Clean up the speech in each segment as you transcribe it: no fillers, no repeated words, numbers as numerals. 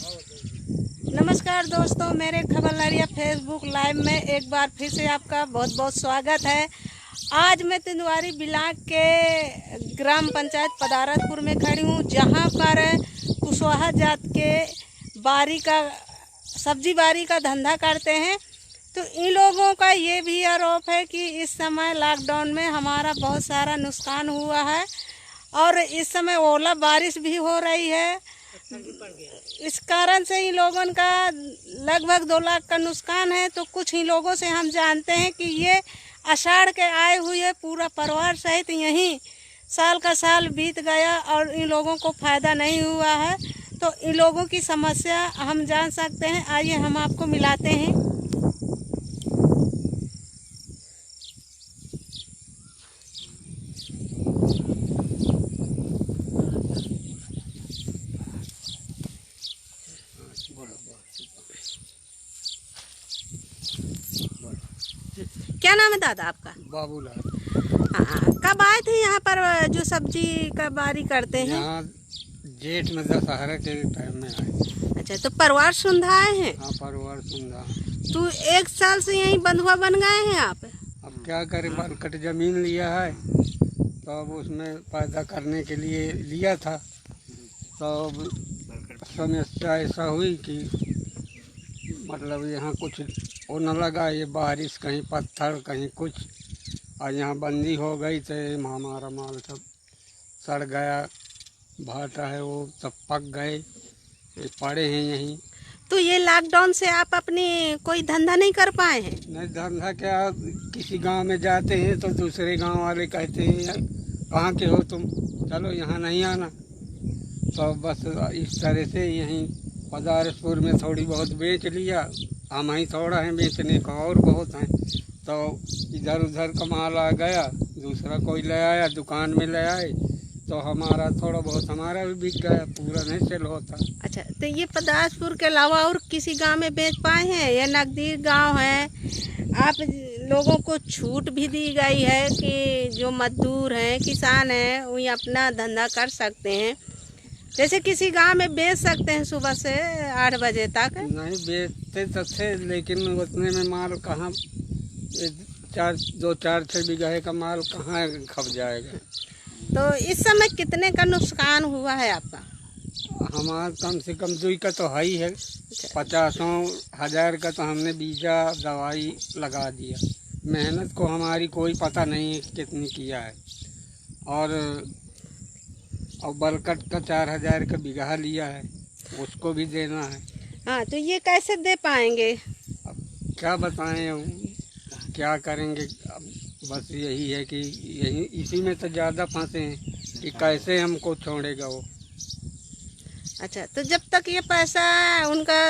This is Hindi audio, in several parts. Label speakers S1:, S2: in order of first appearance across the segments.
S1: नमस्कार दोस्तों, मेरे खबर लहरिया फेसबुक लाइव में एक बार फिर से आपका बहुत बहुत स्वागत है। आज मैं तिंदवारी ब्लॉक के ग्राम पंचायत पदारतपुर में खड़ी हूँ, जहाँ पर कुशवाहा जात के सब्जी बारी का धंधा करते हैं। तो इन लोगों का ये भी आरोप है कि इस समय लॉकडाउन में हमारा बहुत सारा नुकसान हुआ है और इस समय ओला बारिश भी हो रही है। इस कारण से इन लोगों का लगभग 2 लाख का नुकसान है। तो कुछ ही लोगों से हम जानते हैं कि ये आषाढ़ के आए हुए पूरा परिवार सहित यहीं साल का साल बीत गया और इन लोगों को फायदा नहीं हुआ है। तो इन लोगों की समस्या हम जान सकते हैं। आइए हम आपको मिलाते हैं। क्या नाम है दादा आपका?
S2: बाबूलाल।
S1: हाँ, कब आए थे यहाँ पर जो सब्जी का बारी करते हैं?
S2: यहाँ जेठ में दशहरा के टाइम में आए।
S1: अच्छा, तो परिवार सुंधा आए हैं?
S2: हाँ, परिवार सुंधा।
S1: तो 1 साल से यहीं बंधुआ बन गए हैं आप?
S2: अब क्या करें, बालकट जमीन लिया है तो अब उसमें पैदा करने के लिए लिया था। तो अब समस्या ऐसा हुई कि मतलब यहाँ कुछ वो न लगा, ये बारिश कहीं पत्थर कहीं कुछ, और यहाँ बंदी हो गई तो हमारा माल सब सड़ गया। भाटा है वो सब पक गए, ये पड़े हैं यहीं।
S1: तो ये लॉकडाउन से आप अपनी कोई धंधा नहीं कर पाए हैं?
S2: नहीं, धंधा क्या, किसी गांव में जाते हैं तो दूसरे गांव वाले कहते हैं कहाँ के हो तुम, चलो यहाँ नहीं आना। तो बस इस तरह से यहीं पदारतपुर में थोड़ी बहुत बेच लिया। हम ही थोड़ा है बेचने का, और बहुत हैं। तो इधर उधर का माल आ गया, दूसरा कोई ले आया, दुकान में ले आए तो हमारा थोड़ा बहुत हमारा भी बिक गया, पूरा नहीं सेल होता।
S1: अच्छा, तो ये पदारतपुर के अलावा और किसी गांव में बेच पाए हैं? या नज़दीक गांव है, आप लोगों को छूट भी दी गई है कि जो मजदूर हैं, किसान हैं, वही अपना धंधा कर सकते हैं, जैसे किसी गांव में बेच सकते हैं सुबह से 8 बजे तक?
S2: नहीं, बेचते तो थे लेकिन उतने में माल कहाँ, 2-4-6 बीघे का माल कहाँ खप जाएगा।
S1: तो इस समय कितने का नुकसान हुआ है आपका?
S2: हमारा कम से कम 2 का तो है ही है। 50,000 का तो हमने बीजा दवाई लगा दिया। मेहनत को हमारी कोई पता नहीं है कितनी किया है। और बलकट का 4,000 का बीघा लिया है, उसको भी देना है।
S1: हाँ, तो ये कैसे दे पाएंगे?
S2: अब क्या बताएं, क्या करेंगे। अब बस यही है कि यही इसी में तो ज़्यादा फंसे हैं कि कैसे हमको छोड़ेगा वो।
S1: अच्छा, तो जब तक ये पैसा उनका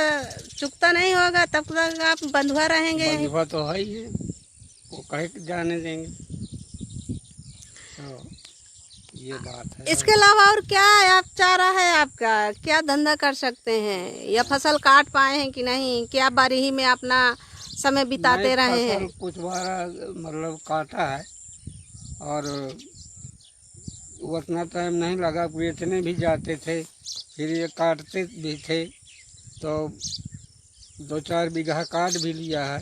S1: चुकता नहीं होगा तब तक आप बंधुआ रहेंगे?
S2: बंधुआ तो है ही है, वो कहे जाने देंगे। तो ये बात है।
S1: इसके अलावा और क्या आप चाह रहा है आपका? क्या धंधा कर सकते हैं? या फसल काट पाए हैं कि नहीं? क्या बारी ही में अपना समय बिताते रहे हैं?
S2: कुछ बारा मतलब काटा है और उतना टाइम नहीं लगा, बेचने भी जाते थे, फिर ये काटते भी थे। तो 2-4 बीघा काट भी लिया है।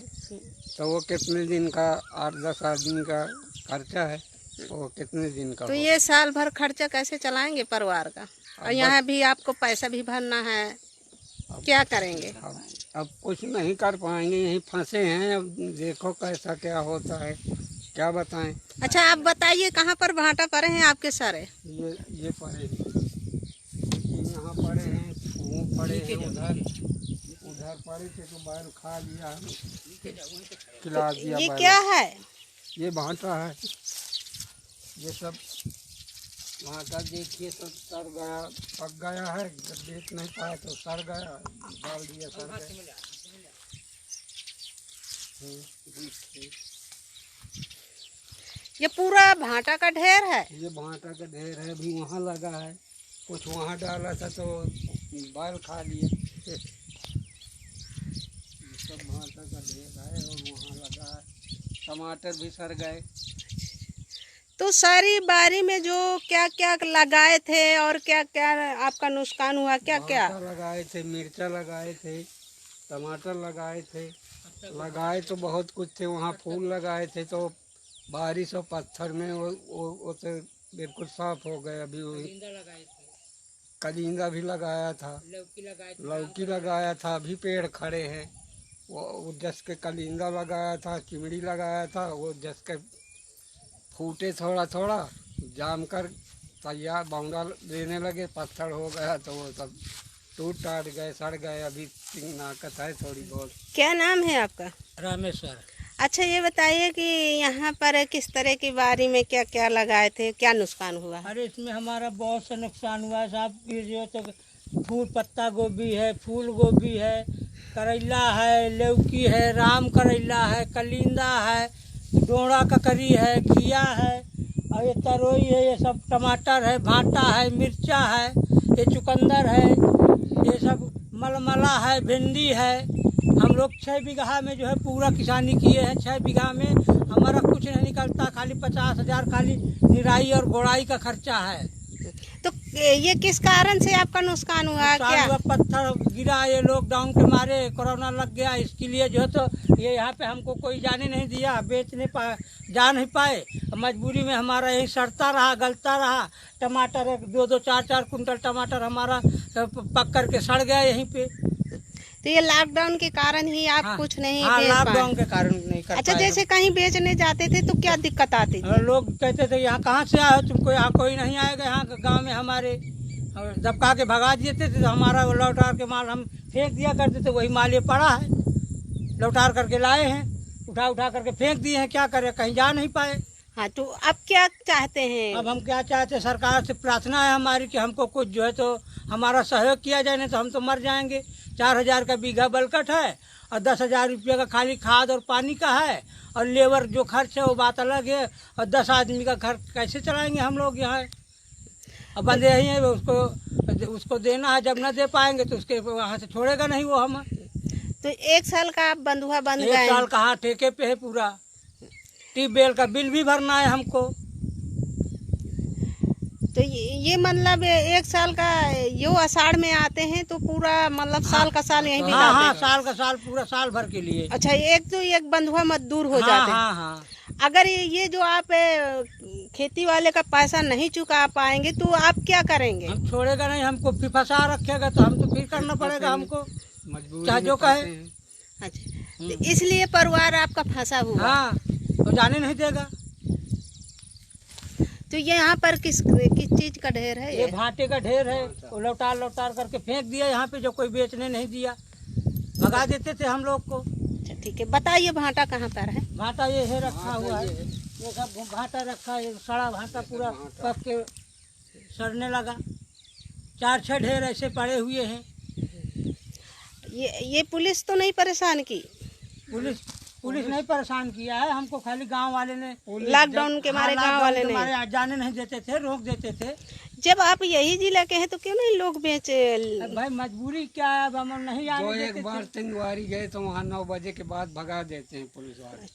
S2: तो वो कितने दिन का, 8-10 आदमी का खर्चा है, वो कितने दिन का।
S1: तो ये साल भर खर्चा कैसे चलाएंगे परिवार का? और यहाँ भी आपको पैसा भी भरना है, क्या करेंगे?
S2: अब कुछ नहीं कर पाएंगे, यहीं फंसे हैं। अब देखो कैसा क्या होता है, क्या बताएं।
S1: अच्छा, आप बताइए कहाँ पर भाटा पड़े हैं आपके सारे?
S2: ये पड़े हैं, यहाँ पड़े हैं, पड़े हैं, उधर पड़े थे तो बैल खा लिया, खिला दिया।
S1: ये क्या है?
S2: ये भाटा है। ये सब भाटा देखिए तो सड़ गया, पक गया है, जब बेच नहीं पाया तो सड़ गया, डाल दिया सड़ गया।
S1: ये पूरा भाटा का ढेर है?
S2: ये भाटा का ढेर है, अभी वहाँ लगा है, कुछ वहाँ डाला था तो बैल खा लिए। सब भाटा का ढेर है और वहाँ लगा है। टमाटर भी सड़ गए।
S1: तो सारी बारी में जो क्या क्या लगाए थे और क्या क्या आपका नुकसान हुआ, क्या क्या?
S2: भाटा लगाए थे, मिर्चा लगाए थे, टमाटर लगाए तो बहुत कुछ थे। वहाँ फूल लगाए थे तो बारिश और पत्थर में वो तो बिल्कुल साफ हो गए। अभी कलिंदा भी लगाया था, लौकी लगाया था, अभी पेड़ खड़े हैं। वो जस के कलिंदा लगाया था, चिमड़ी लगाया था, वो जस के फूटे थोड़ा थोड़ा जाम कर तैयार बौंगा देने लगे, पत्थर हो गया तो वो सब टूट टाट गए, सड़ गए। अभी नाकत है थोड़ी बहुत।
S1: क्या नाम है आपका?
S3: रामेश्वर।
S1: अच्छा, ये बताइए कि यहाँ पर किस तरह की बारी में क्या क्या लगाए थे, क्या नुकसान हुआ?
S3: अरे इसमें हमारा बहुत सा नुकसान हुआ है साहब। ये जो तो फूल पत्ता गोभी है, फूल गोभी है, करेला है, लौकी है, राम करेला है, कलिंदा है, डोड़ा ककरी है, घिया है, और ये तरोई है, ये सब टमाटर है, भाटा है, मिर्चा है, ये चुकंदर है, ये सब मलमला है, भिंडी है। हम लोग 6 बीघा में जो है पूरा किसानी किए हैं। 6 बीघा में हमारा कुछ नहीं निकलता, खाली 50,000 खाली निराई और गोड़ाई का खर्चा है।
S1: तो ये किस कारण से आपका नुकसान हुआ? क्या
S3: पत्थर गिरा, ये लॉकडाउन के मारे कोरोना लग गया, इसके लिए जो है तो ये यहाँ पे हमको कोई जाने नहीं दिया, बेच नहीं पाए, जा नहीं पाए। मजबूरी में हमारा यही सड़ता रहा, गलता रहा। टमाटर 2-2, 4-4 कुंटल टमाटर हमारा पक करके सड़ गया यहीं पे।
S1: तो ये लॉकडाउन के कारण ही आप कुछ नहीं बेच पाए?
S3: लॉकडाउन के कारण नहीं कर
S1: अच्छा,
S3: पाए।
S1: जैसे कहीं बेचने जाते थे तो क्या दिक्कत आती थी?
S3: लोग कहते थे यहाँ कहाँ से आए हो, तुमको यहाँ कोई नहीं आएगा, यहाँ गांव में हमारे। और दबका के भगा देते थे तो हमारा वो लौटार के माल हम फेंक दिया करते थे। वही माल ये पड़ा है, लौटार करके लाए हैं, उठा उठा करके फेंक दिए हैं। क्या करें, कहीं जा नहीं पाए।
S1: हाँ, तो अब क्या चाहते हैं?
S3: अब हम क्या चाहते हैं, सरकार से प्रार्थना है हमारी कि हमको कुछ जो है तो हमारा सहयोग किया जाए, नहीं तो हम तो मर जाएंगे। 4,000 का बीघा बलकट है और 10,000 रुपये का खाली खाद और पानी का है, और लेबर जो खर्च है वो बात अलग है। और 10 आदमी का घर कैसे चलाएंगे हम लोग यहाँ? अब बंदे यही हैं, उसको देना है। जब न दे पाएंगे तो उसके वहाँ से छोड़ेगा नहीं वो हम।
S1: तो 1 साल का आप बंधुआ बन गए?
S3: 1 साल कहाँ, ठेके पे है पूरा। ट्यूबवेल का बिल भी भरना है हमको।
S1: तो ये मतलब 1 साल का, यो आषाढ़ में आते हैं तो पूरा मतलब साल का साल यहीं बिताते हैं?
S3: हाँ, साल का साल, पूरा साल भर के लिए।
S1: अच्छा, एक बंधुआ मजदूर हो जाते हैं।
S3: हाँ।
S1: अगर ये जो आप खेती वाले का पैसा नहीं चुका पाएंगे तो आप क्या करेंगे?
S3: हम छोड़ेगा नहीं, हमको फिर फंसा रखेगा तो हम तो फिर करना पड़ेगा हमको, चाहे जो कहे।
S1: अच्छा, तो इसलिए परिवार आपका फंसा हुआ?
S3: हाँ, तो जाने नहीं देगा।
S1: तो ये यहाँ पर किस चीज का ढेर है?
S3: ये भाटे का ढेर है, वो लौटार करके फेंक दिया यहाँ पे। जो कोई बेचने नहीं दिया, भगा देते थे हम लोग को।
S1: अच्छा, ठीक है, बताइए भाटा कहाँ पर है?
S3: भाटा ये है, रखा हुआ है, ये सब भाटा रखा है। सड़ा भाटा पूरा पक के सड़ने लगा। 4-6 ढेर ऐसे पड़े हुए हैं।
S1: ये पुलिस तो नहीं परेशान की?
S3: पुलिस नहीं परेशान किया है हमको, खाली गांव वाले ने।
S1: लॉकडाउन के मारे गांव वाले ने
S3: जाने नहीं देते थे, रोक देते थे।
S1: जब आप यही जिला के हैं तो क्यों नहीं लोग बेचे?
S3: भाई मजबूरी क्या है, अब हम नहीं आने देते थे।
S2: एक बार तिंगवारी गए तो वहाँ 9 बजे के बाद भगा देते हैं पुलिस वाले।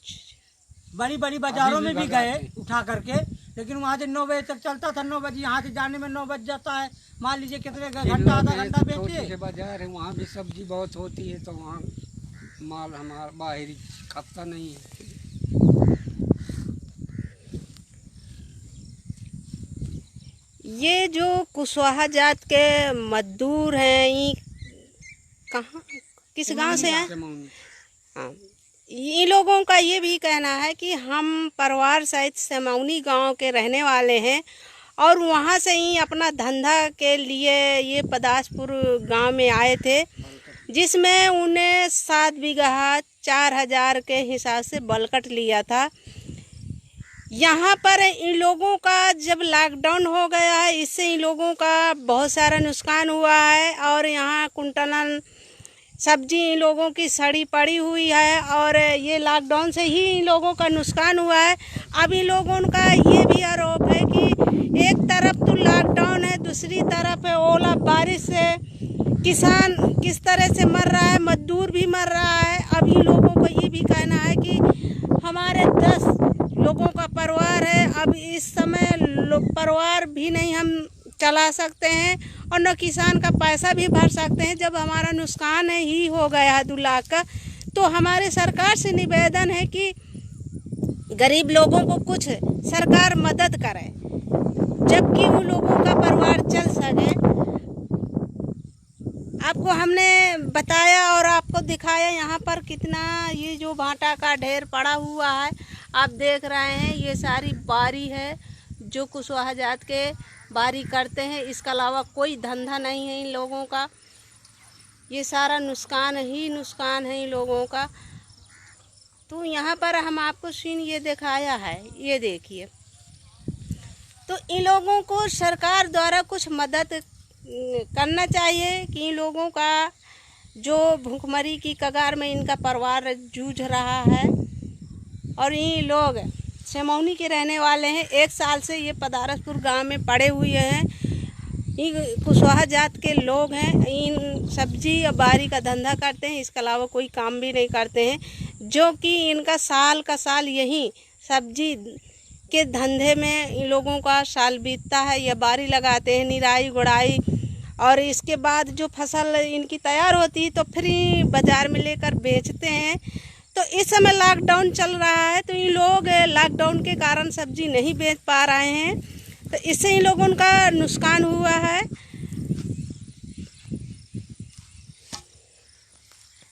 S3: बड़ी बड़ी बाजारों में भी गए उठा करके, लेकिन वहाँ से 9 बजे तक चलता था। 9 बजे यहाँ से जाने में 9 बज जाता है। मान लीजिए कितने घंटा, आधा घंटा बेचे।
S2: बाजार है, वहाँ भी सब्जी बहुत होती है तो वहाँ माल हमारा बाहरी खपता नहीं है।
S1: ये जो कुशवाहा जात के मजदूर हैं, ये कहाँ, किस गांव से हैं? हाँ, इन लोगों का ये भी कहना है कि हम परिवार सहित सेमौनी गांव के रहने वाले हैं और वहाँ से ही अपना धंधा के लिए ये पदासपुर गांव में आए थे, जिसमें उन्हें 7 बीघा 4,000 के हिसाब से बलकट लिया था। यहाँ पर इन लोगों का जब लॉकडाउन हो गया है, इससे इन लोगों का बहुत सारा नुकसान हुआ है और यहाँ कुंटलन सब्जी इन लोगों की सड़ी पड़ी हुई है और ये लॉकडाउन से ही इन लोगों का नुकसान हुआ है। अब इन लोगों का ये भी आरोप है कि एक तरफ तो लॉकडाउन है, दूसरी तरफ ओला बारिश से किसान किस तरह से मर रहा है, मजदूर भी मर रहा है। अब इन लोगों को ये भी कहना है कि हमारे 10 लोगों का परिवार है। अब इस समय परिवार भी नहीं हम चला सकते हैं और न किसान का पैसा भी भर सकते हैं। जब हमारा नुकसान ही हो गया है 2 लाख का, तो हमारे सरकार से निवेदन है कि गरीब लोगों को कुछ सरकार मदद करे, जबकि उन लोगों का परिवार चल सके। आपको हमने बताया और आपको दिखाया यहाँ पर कितना ये जो भाटा का ढेर पड़ा हुआ है, आप देख रहे हैं। ये सारी बारी है जो कुशवाहा जात के बारी करते हैं, इसके अलावा कोई धंधा नहीं है इन लोगों का। ये सारा नुकसान ही नुकसान है इन लोगों का। तो यहाँ पर हम आपको सीन ये दिखाया है, ये देखिए। तो इन लोगों को सरकार द्वारा कुछ मदद करना चाहिए कि इन लोगों का जो भूखमरी की कगार में इनका परिवार जूझ रहा है। और ये लोग सेमौनी के रहने वाले हैं, 1 साल से ये पदारसपुर गांव में पड़े हुए हैं। ये कुशवाहा जात के लोग हैं, इन सब्जी और बारी का धंधा करते हैं, इसके अलावा कोई काम भी नहीं करते हैं। जो कि इनका साल का साल यही सब्जी के धंधे में इन लोगों का साल बीतता है। ये बारी लगाते हैं, निराई गुड़ाई, और इसके बाद जो फसल इनकी तैयार होती है तो फिर बाज़ार में लेकर बेचते हैं। तो इस समय लॉकडाउन चल रहा है, तो इन लोग लॉकडाउन के कारण सब्जी नहीं बेच पा रहे हैं, तो इससे इन लोगों का नुकसान हुआ है।